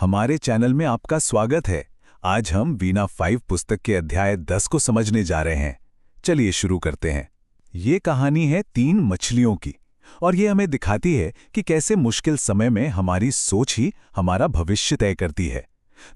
हमारे चैनल में आपका स्वागत है। आज हम वीणा 5 पुस्तक के अध्याय 10 को समझने जा रहे हैं। चलिए शुरू करते हैं। ये कहानी है 3 मछलियों की और ये हमें दिखाती है कि कैसे मुश्किल समय में हमारी सोच ही हमारा भविष्य तय करती है।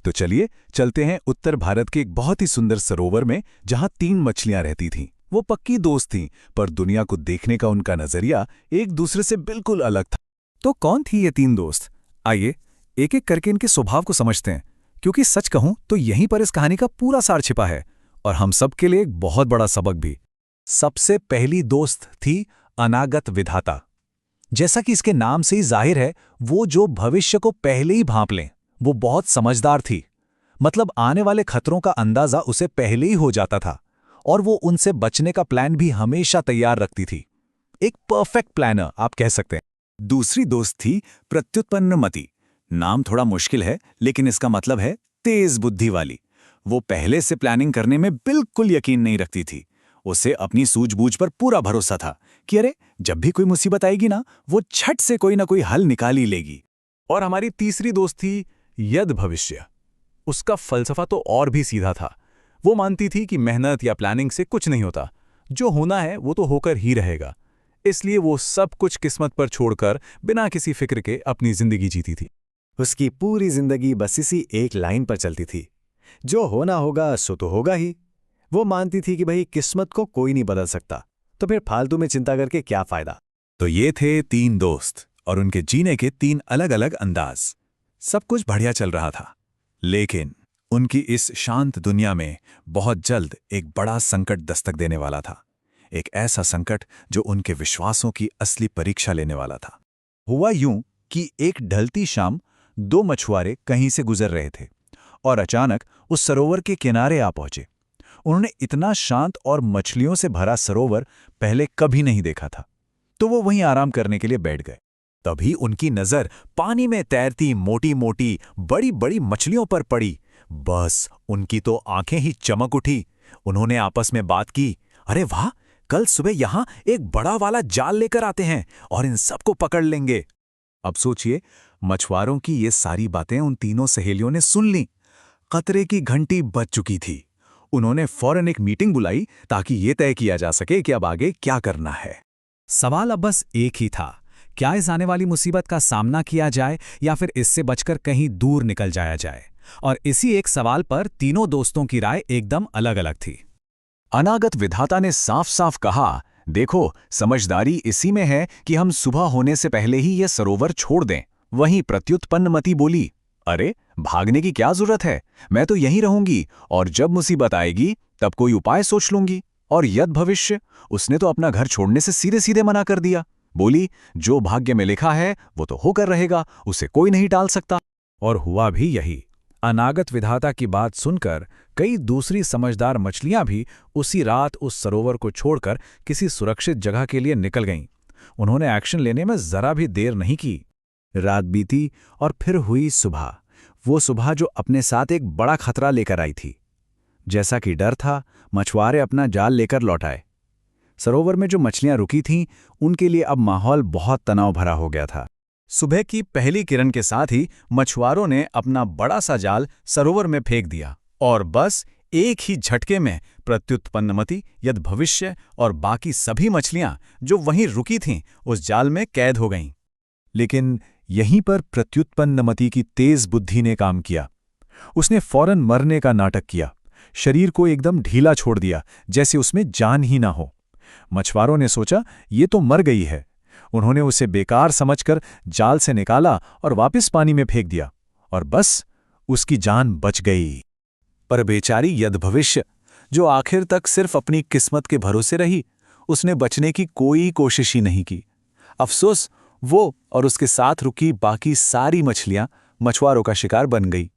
तो चलिए चलते हैं उत्तर भारत के एक बहुत ही सुंदर सरोवर में, जहां 3 मछलियां रहती थीं। वो पक्की दोस्त थीं, पर दुनिया को देखने का उनका नजरिया एक दूसरे से बिल्कुल अलग था। तो कौन थी ये 3 दोस्त? आइए एक एक करके इनके स्वभाव को समझते हैं, क्योंकि सच कहूं तो यहीं पर इस कहानी का पूरा सार छिपा है और हम सब के लिए एक बहुत बड़ा सबक भी। सबसे पहली दोस्त थी अनागत विधाता। जैसा कि इसके नाम से ही जाहिर है, वो जो भविष्य को पहले ही भांप लें। वो बहुत समझदार थी, मतलब आने वाले खतरों का अंदाजा उसे पहले ही हो जाता था और वो उनसे बचने का प्लान भी हमेशा तैयार रखती थी। एक परफेक्ट प्लानर आप कह सकते हैं। दूसरी दोस्त थी प्रत्युत्पन्नमति। नाम थोड़ा मुश्किल है, लेकिन इसका मतलब है तेज बुद्धि वाली। वो पहले से प्लानिंग करने में बिल्कुल यकीन नहीं रखती थी। उसे अपनी सूझबूझ पर पूरा भरोसा था कि अरे जब भी कोई मुसीबत आएगी ना, वो झट से कोई ना कोई हल निकाल ही लेगी। और हमारी तीसरी दोस्त थी यद भविष्य। उसका फलसफा तो और भी सीधा था। वो मानती थी कि मेहनत या प्लानिंग से कुछ नहीं होता, जो होना है वो तो होकर ही रहेगा। इसलिए वो सब कुछ किस्मत पर छोड़कर बिना किसी फिक्र के अपनी जिंदगी जीती थी। उसकी पूरी जिंदगी बस इसी एक लाइन पर चलती थी, जो होना होगा सो तो होगा ही। वो मानती थी कि भाई किस्मत को कोई नहीं बदल सकता, तो फिर फालतू में चिंता करके क्या फायदा। तो ये थे 3 दोस्त और उनके जीने के 3 अलग अलग अंदाज। सब कुछ बढ़िया चल रहा था, लेकिन उनकी इस शांत दुनिया में बहुत जल्द एक बड़ा संकट दस्तक देने वाला था। एक ऐसा संकट जो उनके विश्वासों की असली परीक्षा लेने वाला था। हुआ यूं कि एक ढलती शाम 2 मछुआरे कहीं से गुजर रहे थे और अचानक उस सरोवर के किनारे आ पहुंचे। उन्होंने इतना शांत और मछलियों से भरा सरोवर पहले कभी नहीं देखा था, तो वो वहीं आराम करने के लिए बैठ गए। तभी उनकी नजर पानी में तैरती मोटी मोटी बड़ी बड़ी मछलियों पर पड़ी। बस उनकी तो आंखें ही चमक उठी। उन्होंने आपस में बात की, अरे वाह, कल सुबह यहां एक बड़ा वाला जाल लेकर आते हैं और इन सबको पकड़ लेंगे। अब सोचिए, मछुआरों की ये सारी बातें उन तीनों सहेलियों ने सुन लीं। खतरे की घंटी बज चुकी थी। उन्होंने फौरन एक मीटिंग बुलाई ताकि ये तय किया जा सके कि अब आगे क्या करना है। सवाल अब बस एक ही था, क्या इस आने वाली मुसीबत का सामना किया जाए या फिर इससे बचकर कहीं दूर निकल जाया जाए। और इसी एक सवाल पर तीनों दोस्तों की राय एकदम अलग अलग थी। अनागत विधाता ने साफ साफ कहा, देखो, समझदारी इसी में है कि हम सुबह होने से पहले ही यह सरोवर छोड़ दें। वहीं प्रत्युत्पन्नमति बोली, अरे भागने की क्या जरूरत है, मैं तो यहीं रहूंगी और जब मुसीबत आएगी तब कोई उपाय सोच लूंगी। और यद भविष्य, उसने तो अपना घर छोड़ने से सीधे सीधे मना कर दिया। बोली, जो भाग्य में लिखा है वो तो होकर रहेगा, उसे कोई नहीं टाल सकता। और हुआ भी यही। अनागत विधाता की बात सुनकर कई दूसरी समझदार मछलियां भी उसी रात उस सरोवर को छोड़कर किसी सुरक्षित जगह के लिए निकल गईं। उन्होंने एक्शन लेने में जरा भी देर नहीं की। रात बीती और फिर हुई सुबह। वो सुबह जो अपने साथ एक बड़ा खतरा लेकर आई थी। जैसा कि डर था, मछुआरे अपना जाल लेकर लौट आए। सरोवर में जो मछलियां रुकी थीं, उनके लिए अब माहौल बहुत तनाव भरा हो गया था। सुबह की पहली किरण के साथ ही मछुआरों ने अपना बड़ा सा जाल सरोवर में फेंक दिया और बस एक ही झटके में प्रत्युत्पन्नमति, यद भविष्य और बाकी सभी मछलियां जो वहीं रुकी थीं उस जाल में कैद हो गईं। लेकिन यहीं पर प्रत्युत्पन्नमति की तेज बुद्धि ने काम किया। उसने फौरन मरने का नाटक किया, शरीर को एकदम ढीला छोड़ दिया, जैसे उसमें जान ही ना हो। मछुआरों ने सोचा ये तो मर गई है। उन्होंने उसे बेकार समझकर जाल से निकाला और वापस पानी में फेंक दिया और बस उसकी जान बच गई। पर बेचारी यद भविष्य, जो आखिर तक सिर्फ अपनी किस्मत के भरोसे रही, उसने बचने की कोई कोशिश ही नहीं की। अफसोस, वो और उसके साथ रुकी बाकी सारी मछलियां मछुआरों का शिकार बन गई।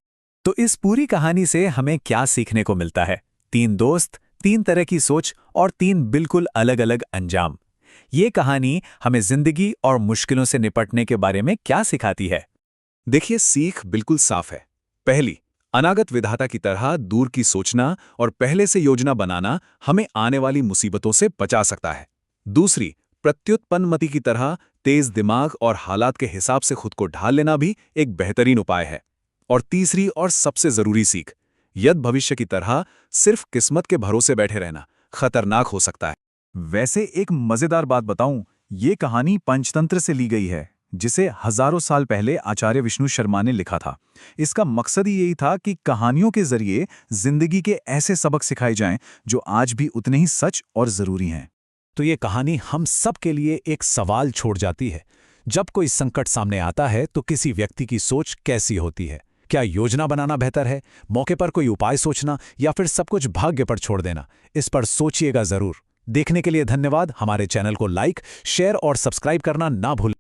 तो इस पूरी कहानी से हमें क्या सीखने को मिलता है? 3 दोस्त, 3 तरह की सोच और 3 बिल्कुल अलग अलग अंजाम। ये कहानी हमें जिंदगी और मुश्किलों से निपटने के बारे में क्या सिखाती है? देखिए, सीख बिल्कुल साफ है। पहली, अनागत विधाता की तरह दूर की सोचना और पहले से योजना बनाना हमें आने वाली मुसीबतों से बचा सकता है। दूसरी, प्रत्युत्पन्नमति की तरह तेज दिमाग और हालात के हिसाब से खुद को ढाल लेना भी एक बेहतरीन उपाय है। और तीसरी और सबसे जरूरी सीख, यद भविष्य की तरह सिर्फ किस्मत के भरोसे बैठे रहना खतरनाक हो सकता है। वैसे एक मजेदार बात बताऊं, ये कहानी पंचतंत्र से ली गई है, जिसे हजारों साल पहले आचार्य विष्णु शर्मा ने लिखा था। इसका मकसद ही यही था कि कहानियों के जरिए जिंदगी के ऐसे सबक सिखाए जाएं जो आज भी उतने ही सच और जरूरी हैं। तो ये कहानी हम सब के लिए एक सवाल छोड़ जाती है। जब कोई संकट सामने आता है तो किसी व्यक्ति की सोच कैसी होती है? क्या योजना बनाना बेहतर है, मौके पर कोई उपाय सोचना, या फिर सब कुछ भाग्य पर छोड़ देना? इस पर सोचिएगा जरूर। देखने के लिए धन्यवाद। हमारे चैनल को लाइक, शेयर और सब्सक्राइब करना ना भूलें।